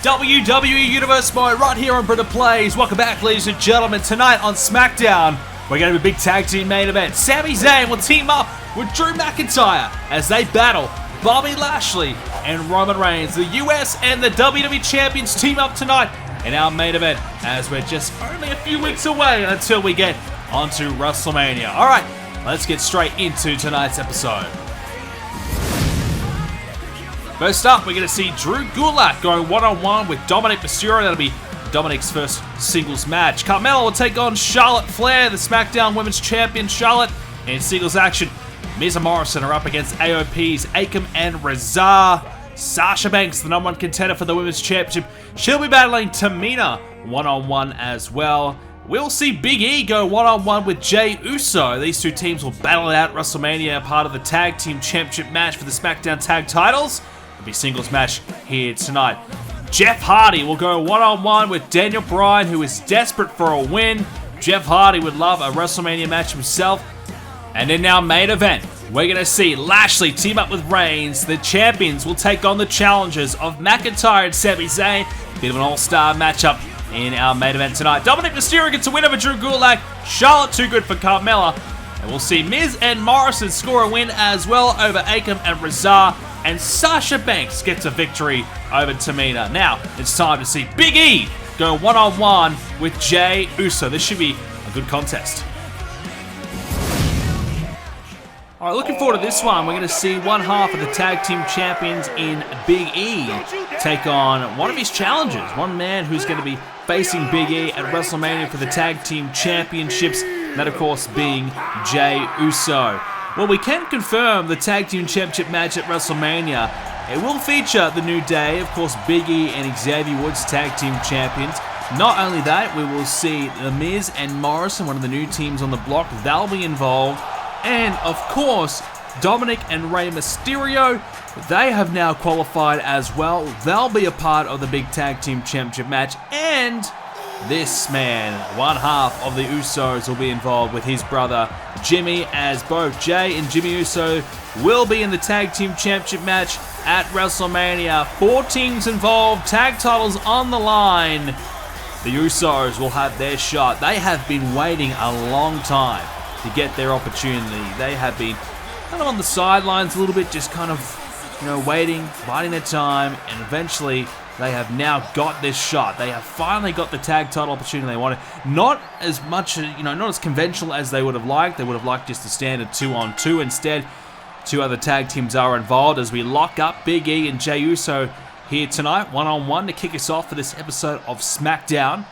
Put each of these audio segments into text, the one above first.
WWE Universe Mode right here on BrendenPlayz. Welcome back, ladies and gentlemen. Tonight on SmackDown, we're going to have a big tag team main event. Sami Zayn will team up with Drew McIntyre as they battle Bobby Lashley and Roman Reigns. The US and the WWE Champions team up tonight in our main event as we're just only a few weeks away until we get onto Wrestlemania. Alright, let's get straight into tonight's episode. First up, we're going to see Drew Gulak going one-on-one with Dominic Mysterio. That'll be Dominic's first singles match. Carmella will take on Charlotte Flair, the SmackDown Women's Champion. Charlotte in singles action. Miz and Morrison are up against AOP's Akam and Rezar. Sasha Banks, the #1 contender for the Women's Championship. She'll be battling Tamina one-on-one as well. We'll see Big E go one-on-one with Jay Uso. These two teams will battle it out at WrestleMania, part of the Tag Team Championship match for the SmackDown Tag Titles. It'll be a singles match here tonight. Jeff Hardy will go one-on-one with Daniel Bryan, who is desperate for a win. Jeff Hardy would love a WrestleMania match himself. And in our main event, we're going to see Lashley team up with Reigns. The champions will take on the challengers of McIntyre and Sami Zayn. Bit of an all-star matchup in our main event tonight. Dominic Mysterio gets a win over Drew Gulak. Charlotte too good for Carmella. And we'll see Miz and Morrison score a win as well over Akam and Rezar. And Sasha Banks gets a victory over Tamina. Now, it's time to see Big E go one-on-one with Jay Uso. This should be a good contest. Alright, looking forward to this one. We're going to see one half of the Tag Team Champions in Big E take on one of his challengers. One man who's going to be facing Big E at WrestleMania for the Tag Team Championships. That, of course, being Jay Uso. Well, we can confirm the Tag Team Championship match at WrestleMania. It will feature the New Day, of course, Big E and Xavier Woods, Tag Team Champions. Not only that, we will see The Miz and Morrison, one of the new teams on the block. They'll be involved. And, of course, Dominic and Rey Mysterio, they have now qualified as well. They'll be a part of the big Tag Team Championship match. And this man, one half of the Usos, will be involved with his brother Jimmy, as both Jay and Jimmy Uso will be in the Tag Team Championship match at WrestleMania. 4 teams involved, tag titles on the line. The Usos will have their shot. They have been waiting a long time to get their opportunity. They have been kind of on the sidelines a little bit, just kind of, waiting, biding their time, and eventually they have now got this shot. They have finally got the tag title opportunity they wanted. Not as much, not as conventional as they would have liked. They would have liked just a standard 2-on-2. Instead, 2 other tag teams are involved as we lock up Big E and Jay Uso here tonight, one-on-one, to kick us off for this episode of SmackDown.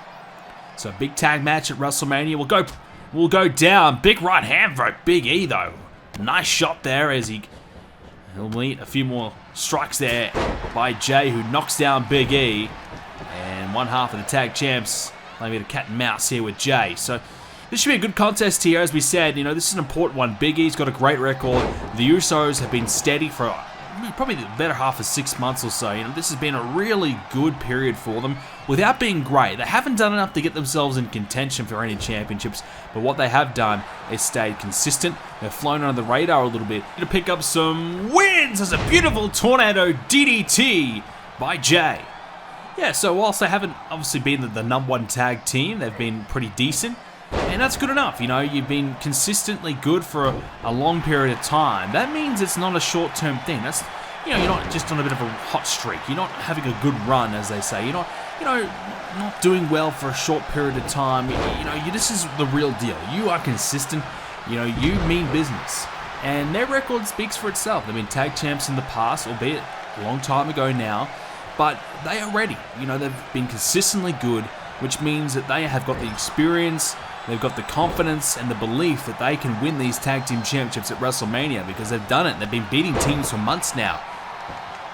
So a big tag match at WrestleMania. We'll go down. Big right hand for Big E, though. Nice shot there as he'll meet a few more strikes there by Jay, who knocks down Big E. And one half of the tag champs playing a bit of cat and mouse here with Jay. So this should be a good contest here. As we said, this is an important one. Big E's got a great record. The Usos have been steady for probably the better half of 6 months or so. This has been a really good period for them without being great. They haven't done enough to get themselves in contention for any championships, but what they have done is stayed consistent. They've flown under the radar a little bit to pick up some wins. There's a beautiful tornado DDT by Jay. Yeah, so whilst they haven't obviously been the #1 tag team, they've been pretty decent. And that's good enough. You've been consistently good for a long period of time. That means it's not a short-term thing. That's, you're not just on a bit of a hot streak. You're not having a good run, as they say. You're not, not doing well for a short period of time. This is the real deal. You are consistent. You mean business. And their record speaks for itself. They've been tag champs in the past, albeit a long time ago now. But they are ready. They've been consistently good, which means that they have got the experience. They've got the confidence and the belief that they can win these tag team championships at WrestleMania because they've done it. They've been beating teams for months now.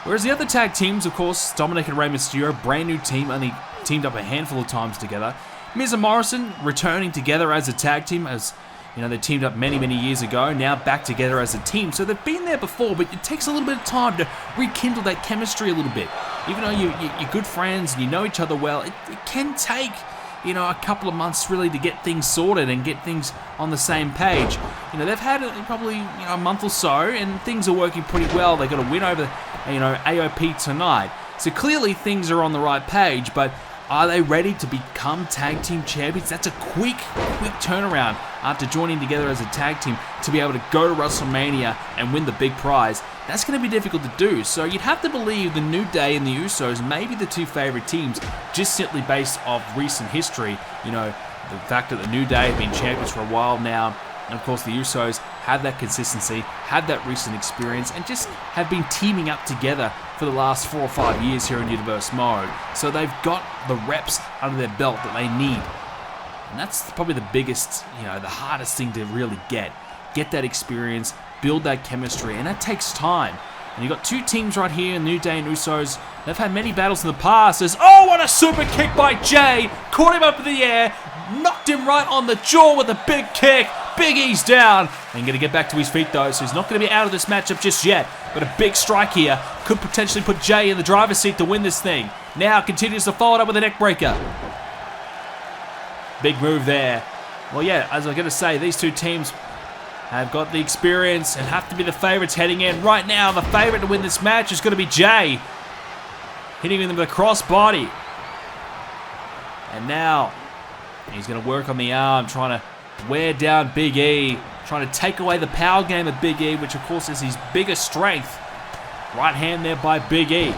Whereas the other tag teams, of course, Dominic and Rey Mysterio, brand new team, only teamed up a handful of times together. Miz and Morrison returning together as a tag team, as they teamed up many, many years ago, now back together as a team. So they've been there before, but it takes a little bit of time to rekindle that chemistry a little bit. Even though you're good friends and you know each other well, it can take a couple of months really to get things sorted and get things on the same page. They've had probably a month or so and things are working pretty well. They got a win over AOP tonight. So clearly things are on the right page, but are they ready to become tag team champions? That's a quick turnaround after joining together as a tag team to be able to go to WrestleMania and win the big prize. That's going to be difficult to do. So you'd have to believe the New Day and the Usos may be the two favorite teams just simply based off recent history. You know, the fact that the New Day have been champions for a while now, and of course the Usos have that consistency, have that recent experience, and just have been teaming up together for the last 4 or 5 years here in Universe Mode. So they've got the reps under their belt that they need. And that's probably the biggest, the hardest thing to really get. Get that experience, build that chemistry, and that takes time. And you've got two teams right here, New Day and Usos. They've had many battles in the past. What a super kick by Jay. Caught him up in the air, knocked him right on the jaw with a big kick. Big E's down. And going to get back to his feet though, so he's not going to be out of this matchup just yet. But a big strike here could potentially put Jay in the driver's seat to win this thing. Now continues to follow it up with a neck breaker. Big move there. Well, yeah, as I'm going to say, these two teams have got the experience and have to be the favorites heading in. Right now, the favorite to win this match is going to be Jay. Hitting him with a crossbody. And now he's going to work on the arm, trying to wear down Big E, trying to take away the power game of Big E, which of course is his biggest strength. Right hand there by Big E.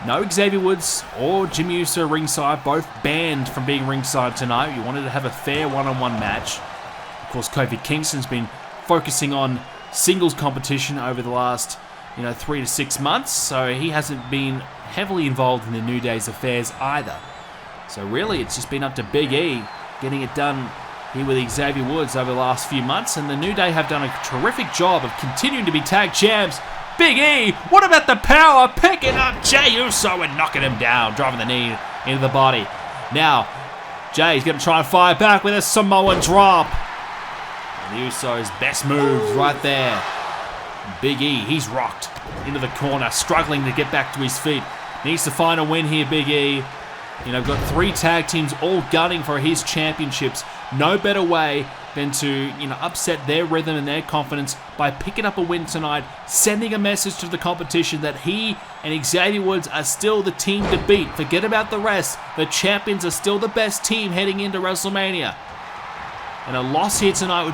No Xavier Woods or Jimmy Uso ringside, both banned from being ringside tonight. You wanted to have a fair one-on-one match. Of course, Kofi Kingston's been focusing on singles competition over the last 3 to 6 months, so he hasn't been heavily involved in the New Day's affairs either. So really, it's just been up to Big E getting it done here with Xavier Woods over the last few months, and the New Day have done a terrific job of continuing to be tag champs. Big E, what about the power? Picking up Jay Uso and knocking him down, driving the knee into the body. Now, Jay's going to try and fire back with a Samoan drop. And the Usos' best moves right there. Big E, he's rocked into the corner, struggling to get back to his feet. Needs to find a win here, Big E. Got 3 tag teams all gunning for his championships. No better way than to, upset their rhythm and their confidence by picking up a win tonight, sending a message to the competition that he and Xavier Woods are still the team to beat. Forget about the rest. The champions are still the best team heading into WrestleMania. And a loss here tonight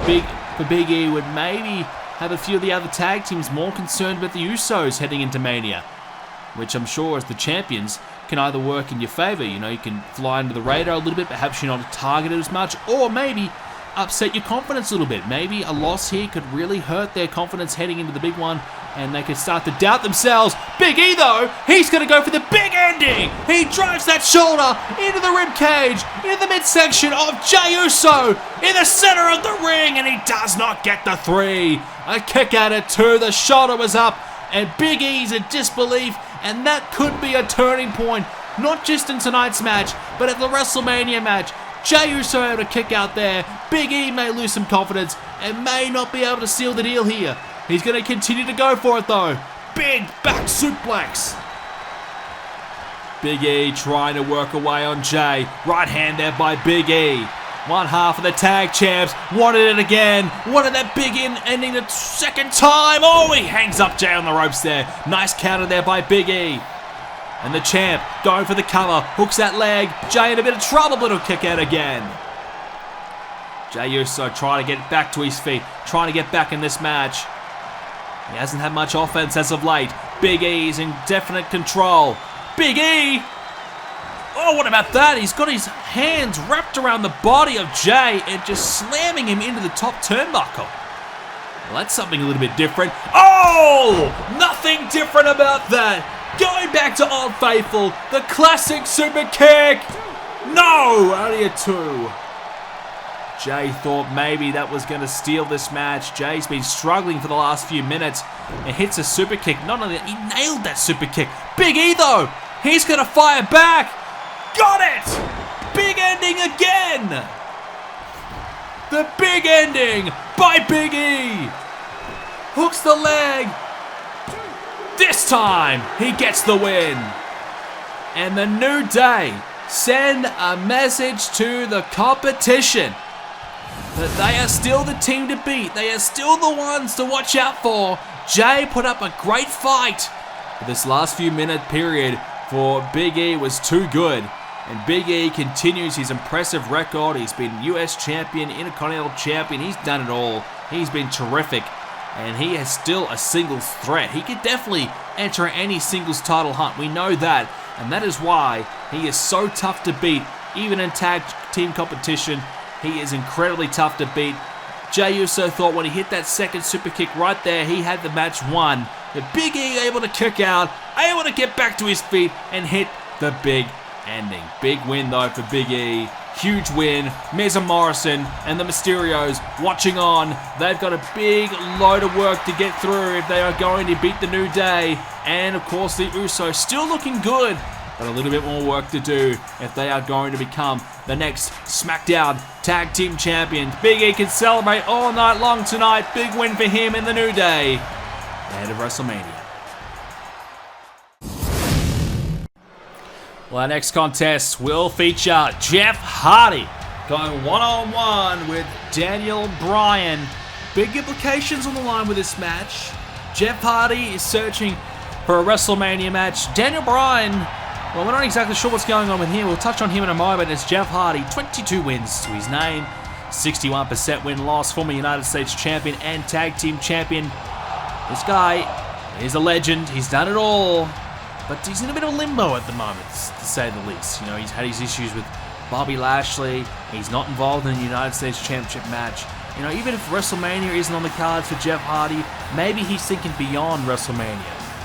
for Big E would maybe have a few of the other tag teams more concerned about the Usos heading into Mania, which I'm sure as the champions can either work in your favor. You can fly under the radar a little bit, perhaps you're not targeted as much, or maybe upset your confidence a little bit. Maybe a loss here could really hurt their confidence heading into the big one, and they could start to doubt themselves. Big E, though, he's going to go for the big ending. He drives that shoulder into the rib cage, into the midsection of Jay Uso, in the center of the ring, and he does not get the 3. A kick out at 2, the shoulder was up, and Big E's in disbelief, and that could be a turning point, not just in tonight's match, but at the WrestleMania match. Jay Uso able to kick out there. Big E may lose some confidence and may not be able to seal the deal here. He's going to continue to go for it though. Big back suplex. Big E trying to work away on Jay. Right hand there by Big E. One half of the tag champs wanted it again. Wanted that big ending the second time. Oh, he hangs up Jay on the ropes there. Nice counter there by Big E. And the champ going for the cover. Hooks that leg. Jay in a bit of trouble, but he'll kick out again. Jay Uso trying to get back to his feet. Trying to get back in this match. He hasn't had much offense as of late. Big E's in definite control. Big E! Oh, what about that? He's got his hands wrapped around the body of Jay and just slamming him into the top turnbuckle. Well, that's something a little bit different. Oh! Nothing different about that. Going back to Old Faithful. The classic super kick. No! Only a 2. Jay thought maybe that was going to steal this match. Jay's been struggling for the last few minutes and hits a super kick. Not only that, he nailed that super kick. Big E, though, he's going to fire back. Got it! Big ending again! The big ending by Big E! Hooks the leg! This time, he gets the win! And the New Day send a message to the competition that they are still the team to beat. They are still the ones to watch out for. Jay put up a great fight But this last few minute period for Big E was too good. And Big E continues his impressive record. He's been US champion, Intercontinental champion. He's done it all. He's been terrific. And he is still a singles threat. He could definitely enter any singles title hunt. We know that. And that is why he is so tough to beat. Even in tag team competition, he is incredibly tough to beat. Jay Uso thought when he hit that second super kick right there, he had the match won. But Big E able to kick out, able to get back to his feet and hit the big ending. Big win though for Big E. Huge win. Miz and Morrison and the Mysterios watching on. They've got a big load of work to get through if they are going to beat the New Day. And of course the Usos still looking good, but a little bit more work to do if they are going to become the next SmackDown Tag Team Champions. Big E can celebrate all night long tonight. Big win for him in the New Day ahead of WrestleMania. Well, our next contest will feature Jeff Hardy going one-on-one with Daniel Bryan. Big implications on the line with this match. Jeff Hardy is searching for a WrestleMania match. Daniel Bryan, well, we're not exactly sure what's going on with him. We'll touch on him in a moment as Jeff Hardy, 22 wins to his name, 61% win-loss, former United States champion and tag team champion. This guy is a legend. He's done it all. But he's in a bit of limbo at the moment, to say the least. You know, he's had his issues with Bobby Lashley. He's not involved in the United States Championship match. You know, even if WrestleMania isn't on the cards for Jeff Hardy, maybe he's thinking beyond WrestleMania.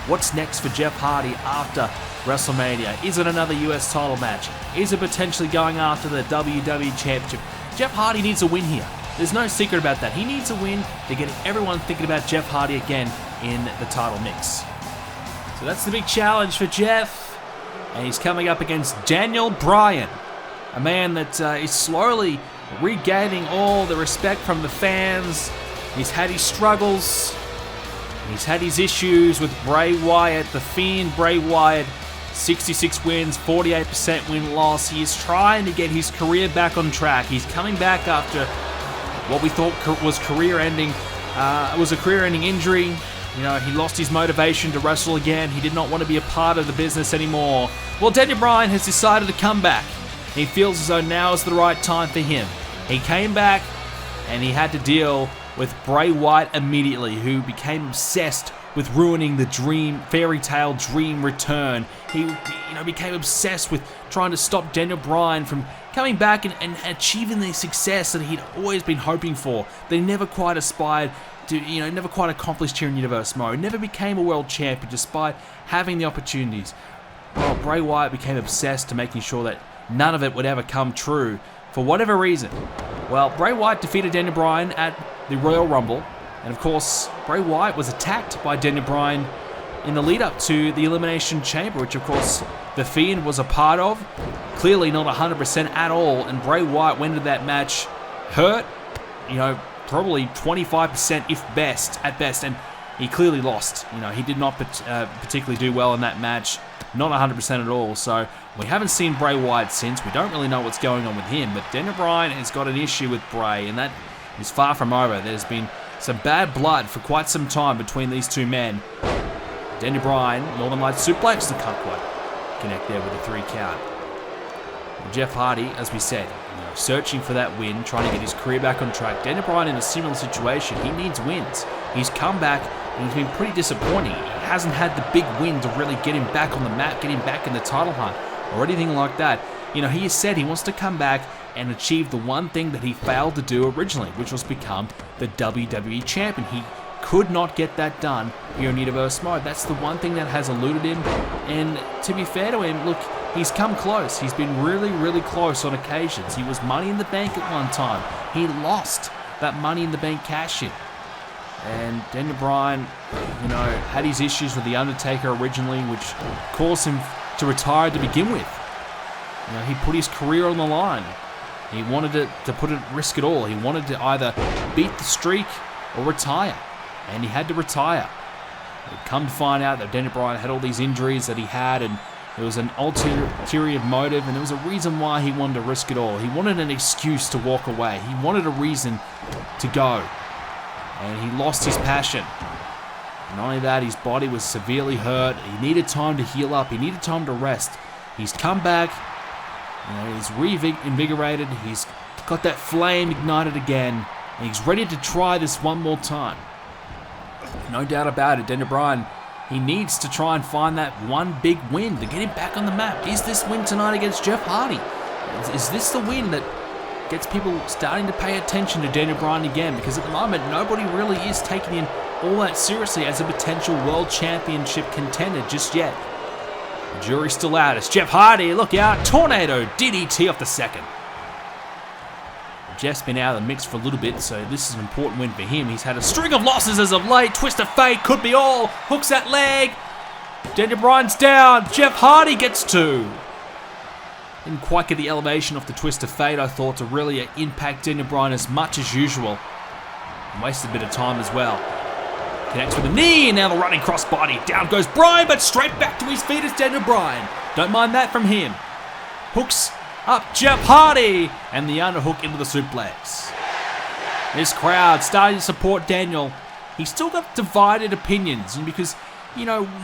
What's next for Jeff Hardy after WrestleMania? Is it another US title match? Is it potentially going after the WWE Championship? Jeff Hardy needs a win here. There's no secret about that. He needs a win to get everyone thinking about Jeff Hardy again in the title mix. So that's the big challenge for Jeff. And he's coming up against Daniel Bryan, a man that is slowly regaining all the respect from the fans. He's had his struggles. He's had his issues with Bray Wyatt, the Fiend Bray Wyatt. 66 wins, 48% win-loss. He is trying to get his career back on track. He's coming back after what we thought was career-ending. Was a career-ending injury. You know, he lost his motivation to wrestle again. He did not want to be a part of the business anymore. Well, Daniel Bryan has decided to come back. He feels as though now is the right time for him. He came back and he had to deal with Bray Wyatt immediately, who became obsessed with ruining the dream, fairy tale dream return. He, became obsessed with trying to stop Daniel Bryan from coming back and achieving the success that he'd always been hoping for. They never quite aspired to, never quite accomplished here in Universe Mode. Never became a world champion despite having the opportunities. Well, Bray Wyatt became obsessed to making sure that none of it would ever come true for whatever reason. Well, Bray Wyatt defeated Daniel Bryan at the Royal Rumble. And of course, Bray Wyatt was attacked by Daniel Bryan in the lead up to the Elimination Chamber, which of course The Fiend was a part of. Clearly not 100% at all. And Bray Wyatt went into that match hurt, probably 25% at best, and he clearly lost. He did not particularly do well in that match, not 100% at all. So we haven't seen Bray Wyatt since. We don't really know what's going on with him, but Daniel Bryan has got an issue with Bray, and that is far from over. There's been some bad blood for quite some time between these two men. Daniel Bryan, Northern Lights suplex, and can't quite connect there with a 3 count. Jeff Hardy, as we said, searching for that win, trying to get his career back on track. Daniel Bryan in a similar situation. He needs wins. He's come back and he's been pretty disappointing. He hasn't had the big win to really get him back on the map, get him back in the title hunt, or anything like that. He has said he wants to come back and achieve the one thing that he failed to do originally, which was become the WWE Champion. He could not get that done here in Universe Mode. That's the one thing that has eluded him. And to be fair to him, look, he's come close. He's been really, really close on occasions. He was Money in the Bank at one time. He lost that Money in the Bank cash-in. And Daniel Bryan, had his issues with The Undertaker originally, which caused him to retire to begin with. He put his career on the line. He wanted to put it at risk at all. He wanted to either beat the streak or retire. And he had to retire. He'd come to find out that Daniel Bryan had all these injuries that he had, and there was an ulterior motive, and there was a reason why he wanted to risk it all. He wanted an excuse to walk away. He wanted a reason to go. And he lost his passion. Not only that, his body was severely hurt. He needed time to heal up. He needed time to rest. He's come back. He's reinvigorated. He's got that flame ignited again. And he's ready to try this one more time. No doubt about it, Daniel Bryan, he needs to try and find that one big win to get him back on the map. Is this win tonight against Jeff Hardy? Is this the win that gets people starting to pay attention to Daniel Bryan again? Because at the moment, nobody really is taking him all that seriously as a potential world championship contender just yet. The jury's still out. It's Jeff Hardy. Look out. Tornado DDT off the second. Jeff's been out of the mix for a little bit, so this is an important win for him. He's had a string of losses as of late. Twist of fate, could be all. Hooks that leg. Daniel Bryan's down. Jeff Hardy gets two. Didn't quite get the elevation off the twist of fate, I thought, to really impact Daniel Bryan as much as usual. And wasted a bit of time as well. Connects with a knee, and now the running crossbody. Down goes Bryan, but straight back to his feet is Daniel Bryan. Don't mind that from him. Hooks up Jeff Hardy, and the underhook into the suplex. This crowd starting to support Daniel. He's still got divided opinions, because,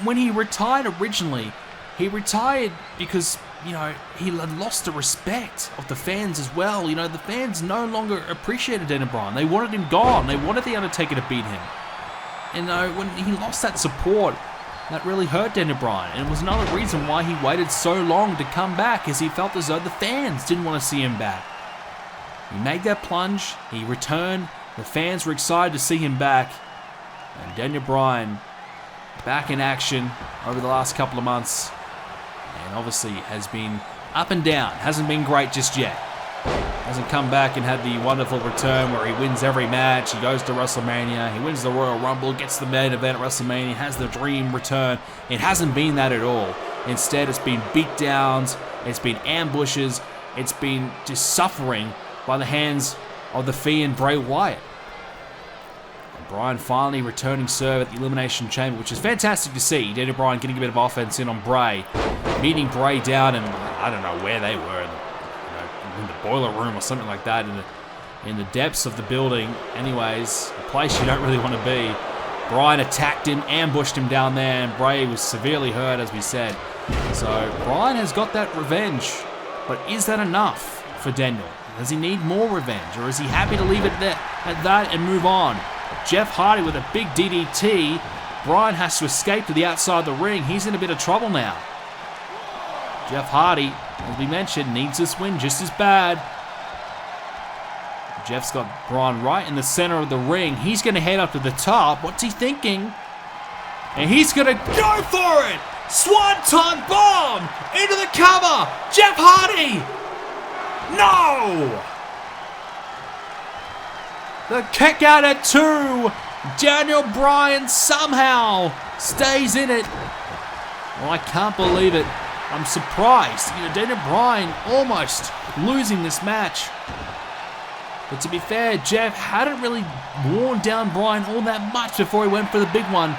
when he retired originally, he retired because, he had lost the respect of the fans as well. The fans no longer appreciated Daniel Bryan. They wanted him gone. They wanted The Undertaker to beat him. And when he lost that support, that really hurt Daniel Bryan, and it was another reason why he waited so long to come back, as he felt as though the fans didn't want to see him back. He made that plunge, he returned, the fans were excited to see him back, and Daniel Bryan back in action over the last couple of months, and obviously has been up and down, hasn't been great just yet. Hasn't come back and had the wonderful return where he wins every match, he goes to WrestleMania, he wins the Royal Rumble, gets the main event at WrestleMania, has the dream return. It hasn't been that at all. Instead, it's been beatdowns, it's been ambushes, it's been just suffering by the hands of the Fiend Bray Wyatt. And Bryan finally returning serve at the Elimination Chamber, which is fantastic to see. Daniel Bryan getting a bit of offense in on Bray, meeting Bray down, and I don't know where they were, in the boiler room or something like that, in the depths of the building. Anyways, a place you don't really want to be. Bryan attacked him, ambushed him down there, and Bray was severely hurt, as we said. So Bryan has got that revenge, but is that enough for Daniel? Does he need more revenge, or is he happy to leave it there at that and move on? Jeff Hardy with a big DDT. Bryan has to escape to the outside of the ring. He's in a bit of trouble now. Jeff Hardy, as we mentioned, needs this win just as bad. Jeff's got Bryan right in the center of the ring. He's going to head up to the top. What's he thinking? And he's going to go for it! Swanton bomb! Into the cover! Jeff Hardy! No! The kick out at 2. Daniel Bryan somehow stays in it. Well, I can't believe it. I'm surprised. Daniel Bryan almost losing this match. But to be fair, Jeff hadn't really worn down Bryan all that much before he went for the big one.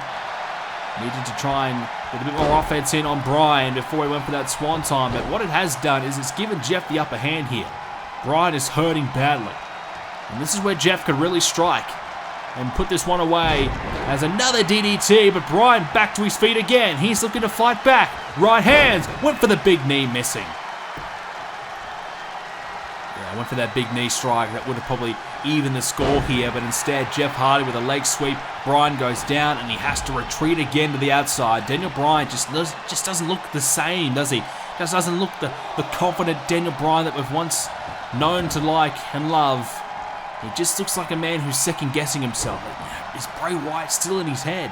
Needed to try and get a bit more offense in on Bryan before he went for that swanton. But what it has done is it's given Jeff the upper hand here. Bryan is hurting badly. And this is where Jeff could really strike and put this one away as another DDT, but Bryan back to his feet again. He's looking to fight back. Right hands, went for the big knee, missing. Yeah, went for that big knee strike. That would have probably evened the score here, but instead Jeff Hardy with a leg sweep. Bryan goes down and he has to retreat again to the outside. Daniel Bryan just doesn't look the same, does he? Just doesn't look the confident Daniel Bryan that we've once known to like and love. He just looks like a man who's second-guessing himself. Is Bray Wyatt still in his head?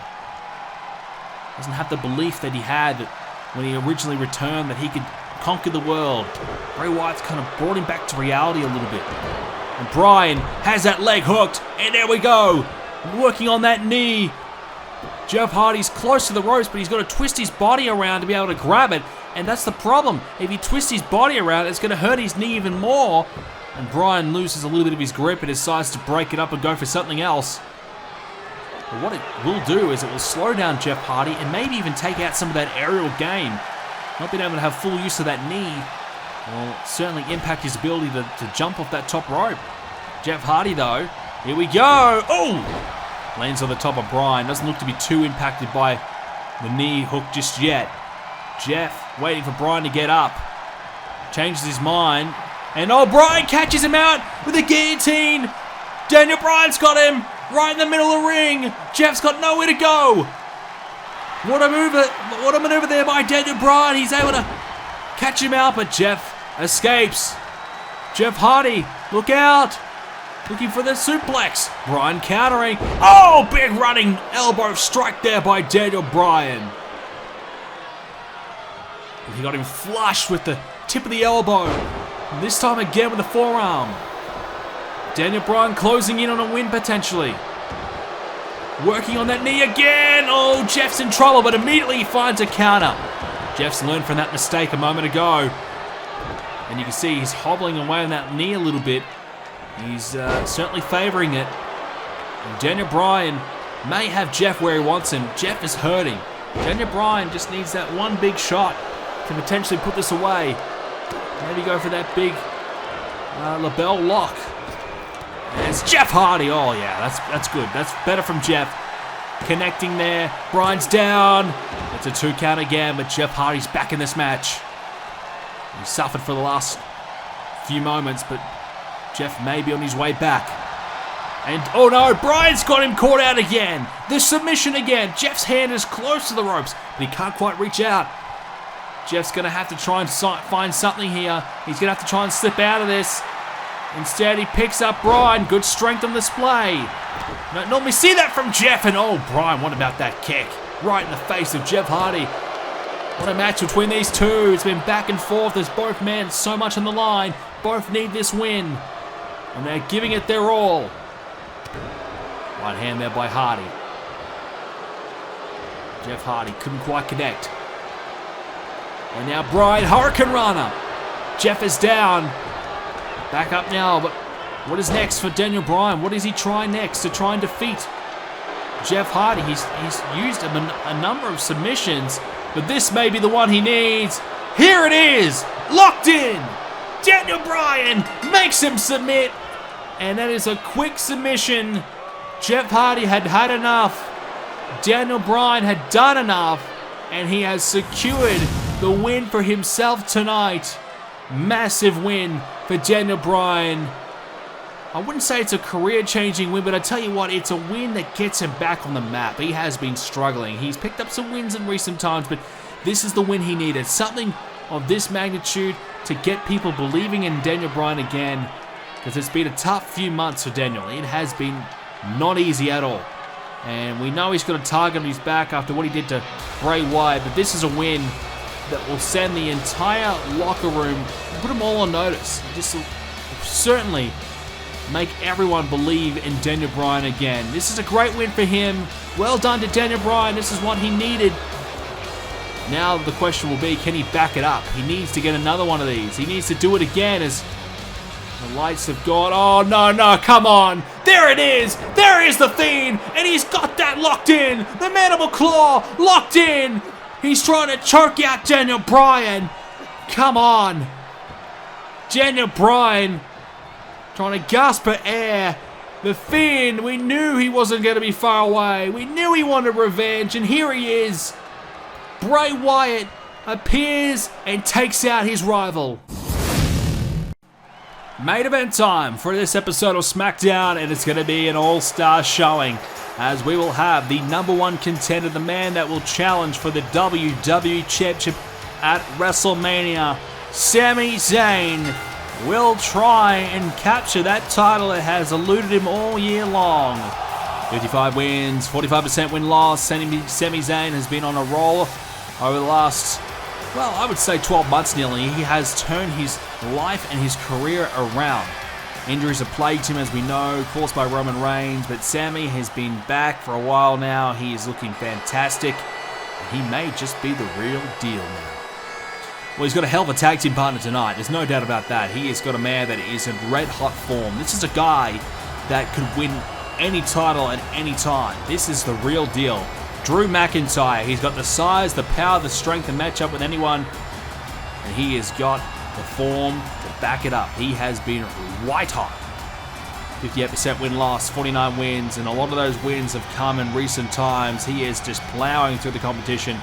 Doesn't have the belief that he had when he originally returned, that he could conquer the world. Bray Wyatt's kind of brought him back to reality a little bit. And Bryan has that leg hooked, and there we go. Working on that knee. Jeff Hardy's close to the ropes, but he's got to twist his body around to be able to grab it. And that's the problem. If he twists his body around, it's going to hurt his knee even more. And Bryan loses a little bit of his grip and decides to break it up and go for something else. But what it will do is it will slow down Jeff Hardy and maybe even take out some of that aerial game. Not being able to have full use of that knee will certainly impact his ability to jump off that top rope. Jeff Hardy, though, here we go. Oh! Lands on the top of Bryan. Doesn't look to be too impacted by the knee hook just yet. Jeff waiting for Bryan to get up. Changes his mind. And Bryan catches him out with a guillotine. Daniel Bryan's got him right in the middle of the ring. Jeff's got nowhere to go. What a maneuver there by Daniel Bryan. He's able to catch him out, but Jeff escapes. Jeff Hardy, look out. Looking for the suplex. Bryan countering. Oh, big running elbow strike there by Daniel Bryan. He got him flush with the tip of the elbow. And this time again with the forearm. Daniel Bryan closing in on a win potentially. Working on that knee again. Oh, Jeff's in trouble, but immediately he finds a counter. Jeff's learned from that mistake a moment ago. And you can see he's hobbling away on that knee a little bit. He's certainly favoring it. And Daniel Bryan may have Jeff where he wants him. Jeff is hurting. Daniel Bryan just needs that one big shot to potentially put this away. Maybe go for that big label lock. And it's Jeff Hardy. Oh yeah, that's good. That's better from Jeff. Connecting there. Bryan's down. It's a 2 count again, but Jeff Hardy's back in this match. He suffered for the last few moments, but Jeff may be on his way back. And oh no, Bryan's got him caught out again. The submission again. Jeff's hand is close to the ropes, but he can't quite reach out. Jeff's going to have to try and find something here. He's going to have to try and slip out of this. Instead, he picks up Bryan. Good strength on display. Don't normally see that from Jeff. And oh, Bryan, what about that kick? Right in the face of Jeff Hardy. What a match between these two. It's been back and forth. There's both men so much on the line. Both need this win. And they're giving it their all. Right hand there by Hardy. Jeff Hardy couldn't quite connect. And now Bryan, Hurricane Runner. Jeff is down. Back up now, but what is next for Daniel Bryan? What does he try next to try and defeat Jeff Hardy? He's used a number of submissions, but this may be the one he needs. Here it is, locked in. Daniel Bryan makes him submit, and that is a quick submission. Jeff Hardy had had enough. Daniel Bryan had done enough, and he has secured the win for himself tonight. Massive win for Daniel Bryan. I wouldn't say it's a career-changing win, but I tell you what, it's a win that gets him back on the map. He has been struggling. He's picked up some wins in recent times, but this is the win he needed. Something of this magnitude to get people believing in Daniel Bryan again, because it's been a tough few months for Daniel. It has been not easy at all. And we know he's got a target on his back after what he did to Bray Wyatt, but this is a win that will send the entire locker room, put them all on notice. This will certainly make everyone believe in Daniel Bryan again. This is a great win for him. Well done to Daniel Bryan. This is what he needed. Now the question will be, can he back it up? He needs to get another one of these. He needs to do it again as the lights have gone. Oh, no, come on. There it is. There is the Fiend, and he's got that locked in. The Mandible Claw locked in. He's trying to choke out Daniel Bryan. Come on. Daniel Bryan trying to gasp for air. The Fiend, we knew he wasn't going to be far away. We knew he wanted revenge, and here he is. Bray Wyatt appears and takes out his rival. Main event time for this episode of SmackDown, and it's going to be an all-star showing, as we will have the #1 contender, the man that will challenge for the WWE Championship at Wrestlemania. Sami Zayn will try and capture that title that has eluded him all year long. 55 wins, 45% win-loss. Sami Zayn has been on a roll over the last, well, I would say 12 months nearly. He has turned his life and his career around. Injuries have plagued him, as we know, caused by Roman Reigns, but Sami has been back for a while now. He is looking fantastic. He may just be the real deal now. Well, he's got a hell of a tag team partner tonight. There's no doubt about that. He has got a man that is in red-hot form. This is a guy that could win any title at any time. This is the real deal. Drew McIntyre. He's got the size, the power, the strength to match up with anyone. And he has got the form to back it up. He has been white hot. 58% win-loss, 49 wins, and a lot of those wins have come in recent times. He is just plowing through the competition.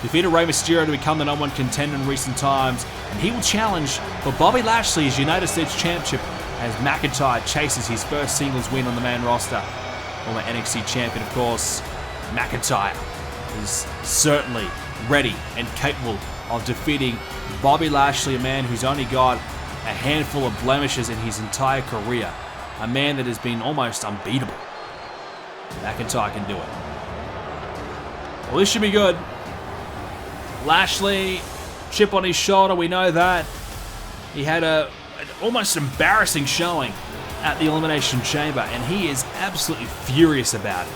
Defeated Rey Mysterio to become the #1 contender in recent times, and he will challenge for Bobby Lashley's United States Championship as McIntyre chases his first singles win on the main roster. Former NXT champion, of course, McIntyre is certainly ready and capable of defeating Bobby Lashley, a man who's only got a handful of blemishes in his entire career. A man that has been almost unbeatable. McIntyre can do it. Well, this should be good. Lashley, chip on his shoulder, we know that. He had an almost embarrassing showing at the Elimination Chamber, and he is absolutely furious about it.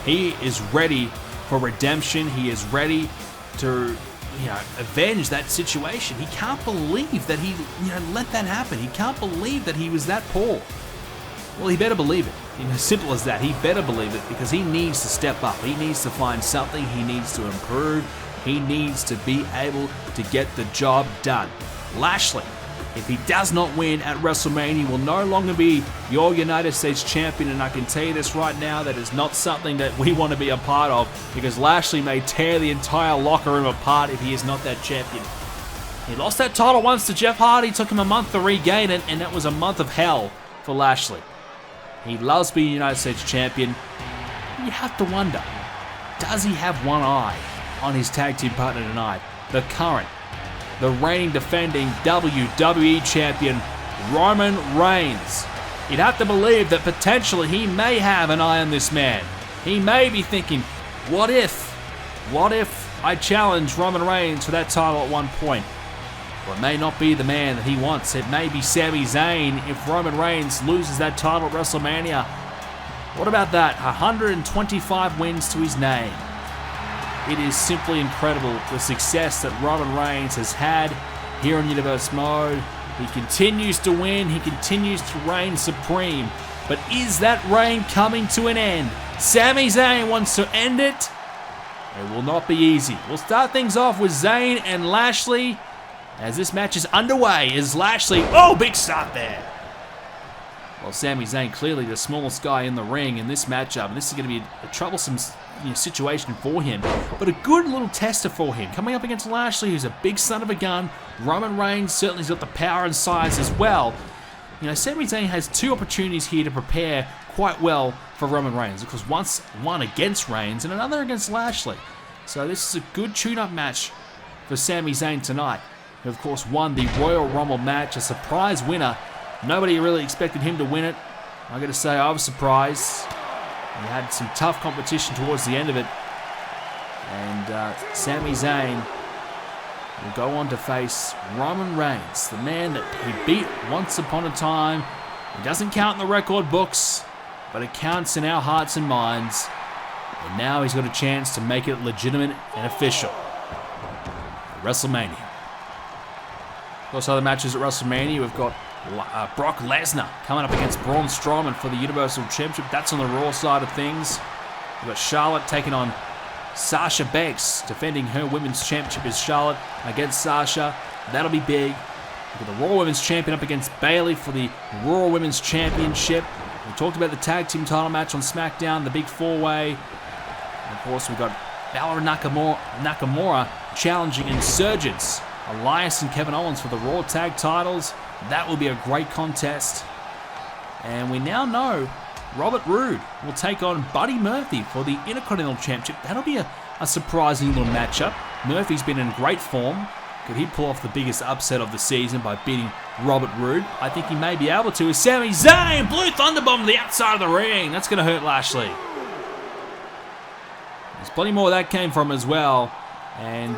He is ready for redemption. He is ready to, avenge that situation. He can't believe that he, let that happen. He can't believe that he was that poor. Well, he better believe it. Simple as that. He better believe it because he needs to step up. He needs to find something. He needs to improve. He needs to be able to get the job done. Lashley, if he does not win at WrestleMania, will no longer be your United States champion, and I can tell you this right now, that is not something that we want to be a part of, because Lashley may tear the entire locker room apart if he is not that champion. He lost that title once to Jeff Hardy, took him a month to regain it, and that was a month of hell for Lashley. He loves being United States champion. You have to wonder, does he have one eye on his tag team partner tonight? The reigning defending WWE champion, Roman Reigns. You'd have to believe that potentially he may have an eye on this man. He may be thinking, what if I challenge Roman Reigns for that title at one point? Well, it may not be the man that he wants. It may be Sami Zayn if Roman Reigns loses that title at WrestleMania. What about that? 125 wins to his name. It is simply incredible the success that Roman Reigns has had here in Universe Mode. He continues to win. He continues to reign supreme. But is that reign coming to an end? Sami Zayn wants to end it. It will not be easy. We'll start things off with Zayn and Lashley as this match is underway. Is Lashley... Oh, big start there. Well, Sami Zayn clearly the smallest guy in the ring in this matchup. And this is going to be a troublesome situation for him, but a good little tester for him. Coming up against Lashley, who's a big son of a gun. Roman Reigns certainly has got the power and size as well. Sami Zayn has two opportunities here to prepare quite well for Roman Reigns. Of course, one against Reigns and another against Lashley. So this is a good tune-up match for Sami Zayn tonight, who of course won the Royal Rumble match, a surprise winner. Nobody really expected him to win it. I got to say, I was surprised. He had some tough competition towards the end of it. And Sami Zayn will go on to face Roman Reigns, the man that he beat once upon a time. It doesn't count in the record books, but it counts in our hearts and minds. And now he's got a chance to make it legitimate and official at WrestleMania. Of course, other matches at WrestleMania, we've got Brock Lesnar coming up against Braun Strowman for the Universal Championship. That's on the Raw side of things. We've got Charlotte taking on Sasha Banks, defending her Women's Championship as Charlotte against Sasha. That'll be big. We've got the Raw Women's Champion up against Bayley for the Raw Women's Championship. We talked about the tag team title match on SmackDown, the big four-way. And of course, we've got Balor and Nakamura challenging Insurgents, Elias and Kevin Owens for the Raw tag titles. That will be a great contest. And we now know Robert Roode will take on Buddy Murphy for the Intercontinental Championship. That'll be a surprising little matchup. Murphy's been in great form. Could he pull off the biggest upset of the season by beating Robert Roode? I think he may be able to. As Sami Zayn, Blue Thunderbomb to the outside of the ring. That's going to hurt Lashley. There's plenty more that came from as well. And,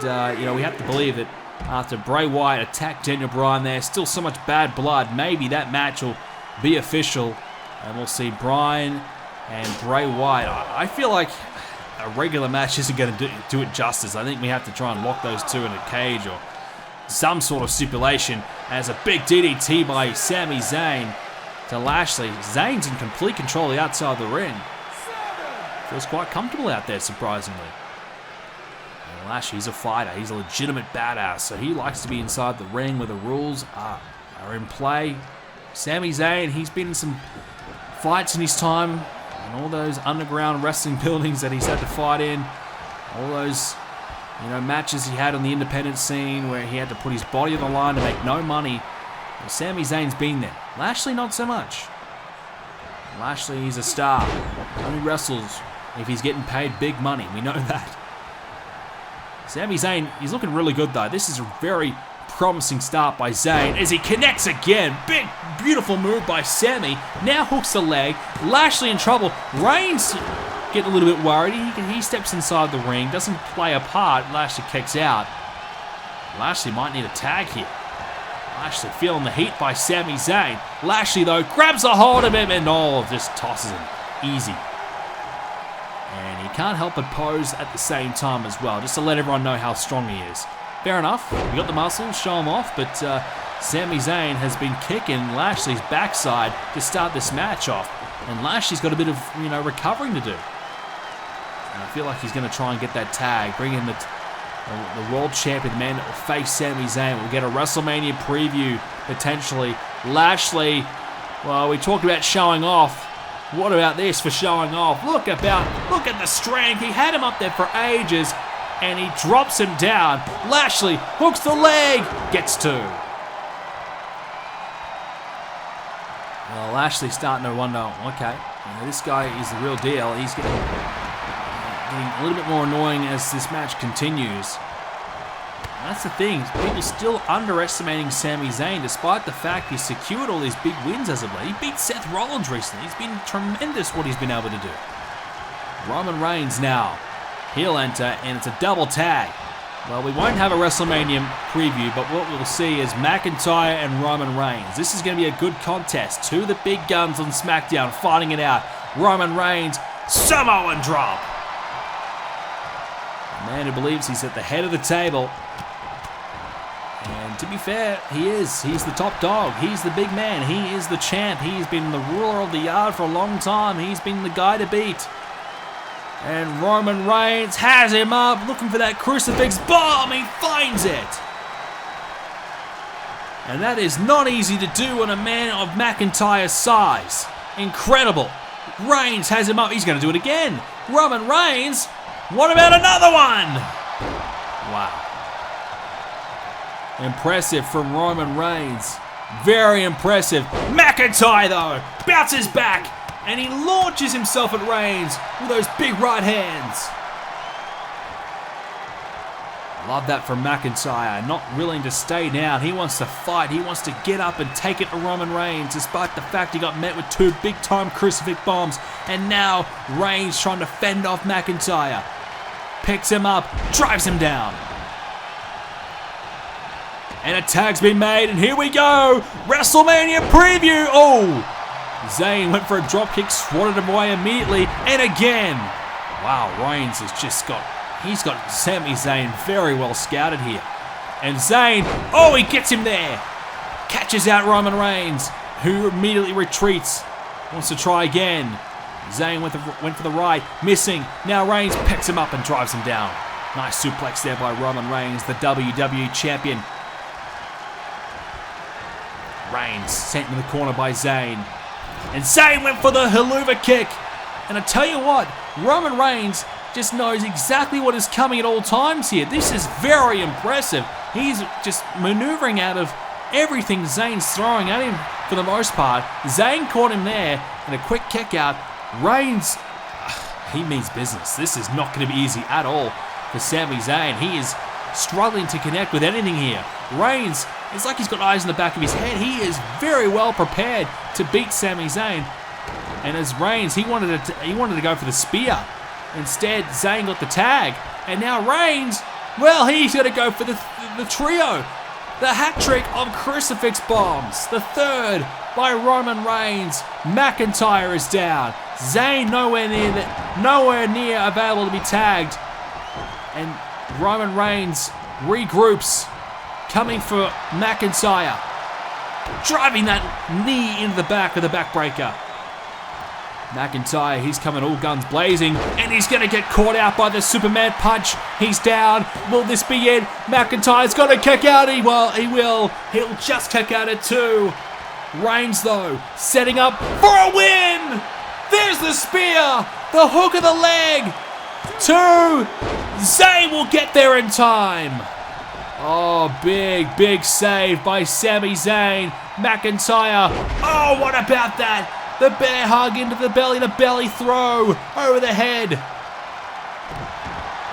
we have to believe that after Bray Wyatt attacked Daniel Bryan there, still so much bad blood, maybe that match will be official. And we'll see Bryan and Bray Wyatt. I feel like a regular match isn't going to do it justice. I think we have to try and lock those two in a cage or some sort of stipulation, as a big DDT by Sami Zayn to Lashley. Zayn's in complete control of the outside of the ring. Feels quite comfortable out there, surprisingly. And Lashley's a fighter. He's a legitimate badass, so he likes to be inside the ring where the rules are in play. Sami Zayn, he's been in some fights in his time, and all those underground wrestling buildings that he's had to fight in, all those, matches he had on the independent scene where he had to put his body on the line to make no money. Well, Sami Zayn's been there. Lashley, not so much. Lashley, he's a star. Only wrestles if he's getting paid big money. We know that. Sami Zayn, he's looking really good though. This is a very promising start by Zayn as he connects again. Big, beautiful move by Sami. Now hooks the leg. Lashley in trouble. Reigns getting a little bit worried. He steps inside the ring. Doesn't play a part. Lashley kicks out. Lashley might need a tag here. Lashley feeling the heat by Sami Zayn. Lashley, though, grabs a hold of him and just tosses him. Easy. And he can't help but pose at the same time as well, just to let everyone know how strong he is. Fair enough. We got the muscles, show him off, but Sami Zayn has been kicking Lashley's backside to start this match off. And Lashley's got a bit of, recovering to do. And I feel like he's going to try and get that tag, bring in the world champion, the man that will face Sami Zayn. We'll get a WrestleMania preview, potentially. Lashley, well, we talked about showing off. What about this for showing off? Look at the strength. He had him up there for ages, and he drops him down. Lashley hooks the leg, gets two. Well, Lashley's starting to wonder, okay, this guy is the real deal. He's getting a little bit more annoying as this match continues. That's the thing, people still underestimating Sami Zayn despite the fact he's secured all these big wins as of late. He beat Seth Rollins recently. He's been tremendous what he's been able to do. Roman Reigns now. He'll enter, and it's a double tag. Well, we won't have a WrestleMania preview, but what we'll see is McIntyre and Roman Reigns. This is going to be a good contest. Two of the big guns on SmackDown fighting it out. Roman Reigns, Samoan drop. A man who believes he's at the head of the table. And to be fair, he is. He's the top dog. He's the big man. He is the champ. He's been the ruler of the yard for a long time. He's been the guy to beat. And Roman Reigns has him up, looking for that crucifix bomb. He finds it. And that is not easy to do on a man of McIntyre's size. Incredible. Reigns has him up. He's going to do it again. Roman Reigns. What about another one? Wow. Impressive from Roman Reigns. Very impressive. McIntyre, though, bounces back, and he launches himself at Reigns with those big right hands. Love that from McIntyre. Not willing to stay down. He wants to fight. He wants to get up and take it to Roman Reigns, despite the fact he got met with two big-time crucifix bombs. And now Reigns trying to fend off McIntyre. Picks him up, drives him down. And a tag's been made, and here we go! WrestleMania preview! Oh! Zayn went for a dropkick, swatted him away immediately, and again! Wow, Reigns has just he's got Sami Zayn very well scouted here. And Zayn, oh, he gets him there! Catches out Roman Reigns, who immediately retreats. Wants to try again. Zayn went for the right, missing. Now Reigns picks him up and drives him down. Nice suplex there by Roman Reigns, the WWE champion. Reigns sent in the corner by Zayn. And Zayn went for the haluva kick. And I tell you what, Roman Reigns just knows exactly what is coming at all times here. This is very impressive. He's just maneuvering out of everything Zayn's throwing at him for the most part. Zayn caught him there and a quick kick out. Reigns, he means business. This is not going to be easy at all for Sami Zayn. He is struggling to connect with anything here. Reigns, it's like he's got eyes in the back of his head. He is very well prepared to beat Sami Zayn. And as Reigns, he wanted to go for the spear. Instead, Zayn got the tag. And now Reigns, well, he's going to go for the trio. The hat trick of crucifix bombs. The third by Roman Reigns. McIntyre is down. Zayn nowhere near available to be tagged. And Roman Reigns regroups, coming for McIntyre. Driving that knee into the back of the backbreaker. McIntyre, he's coming all guns blazing, and he's going to get caught out by the Superman punch. He's down. Will this be it? McIntyre's got to kick out. He will. He'll just kick out at two. Reigns, though, setting up for a win. There's the spear. The hook of the leg. 2. Zayn will get there in time. Oh, big save by Sami Zayn. McIntyre. Oh, what about that? The bear hug into the belly throw over the head.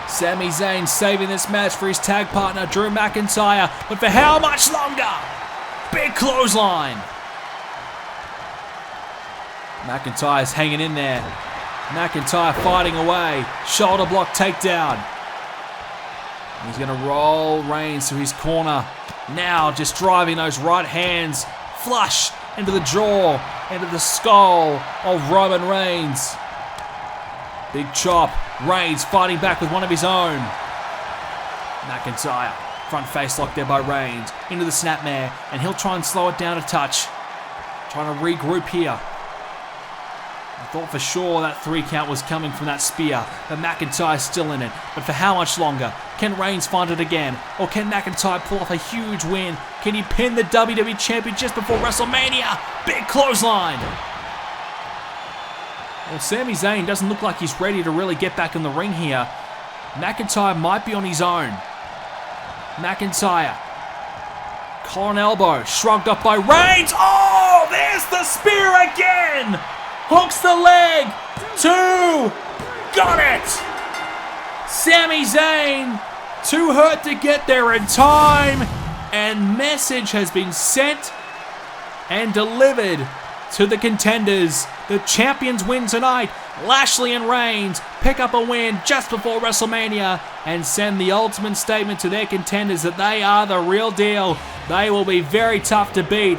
Sami Zayn saving this match for his tag partner, Drew McIntyre. But for how much longer? Big clothesline. McIntyre's hanging in there. McIntyre fighting away. Shoulder block takedown. He's going to roll Reigns to his corner. Now just driving those right hands flush into the jaw, into the skull of Roman Reigns. Big chop. Reigns fighting back with one of his own. McIntyre. Front face lock there by Reigns. Into the snapmare. And he'll try and slow it down a touch. Trying to regroup here. I thought for sure that 3 count was coming from that spear. But McIntyre's still in it. But for how much longer? Can Reigns find it again? Or can McIntyre pull off a huge win? Can he pin the WWE Champion just before WrestleMania? Big clothesline. Well, Sami Zayn doesn't look like he's ready to really get back in the ring here. McIntyre might be on his own. McIntyre. Collar and elbow. Shrugged up by Reigns. Oh, there's the spear again. Hooks the leg. 2. Got it. Sami Zayn. Too hurt to get there in time. And message has been sent and delivered to the contenders. The champions win tonight. Lashley and Reigns pick up a win just before WrestleMania and send the ultimate statement to their contenders that they are the real deal. They will be very tough to beat.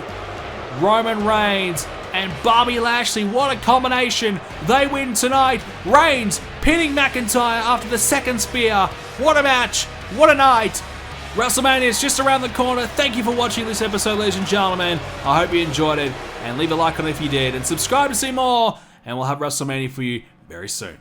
Roman Reigns and Bobby Lashley, what a combination. They win tonight. Reigns pinning McIntyre after the second spear. What a match. What a night. WrestleMania is just around the corner. Thank you for watching this episode, ladies and gentlemen. I hope you enjoyed it. And leave a like on it if you did. And subscribe to see more. And we'll have WrestleMania for you very soon.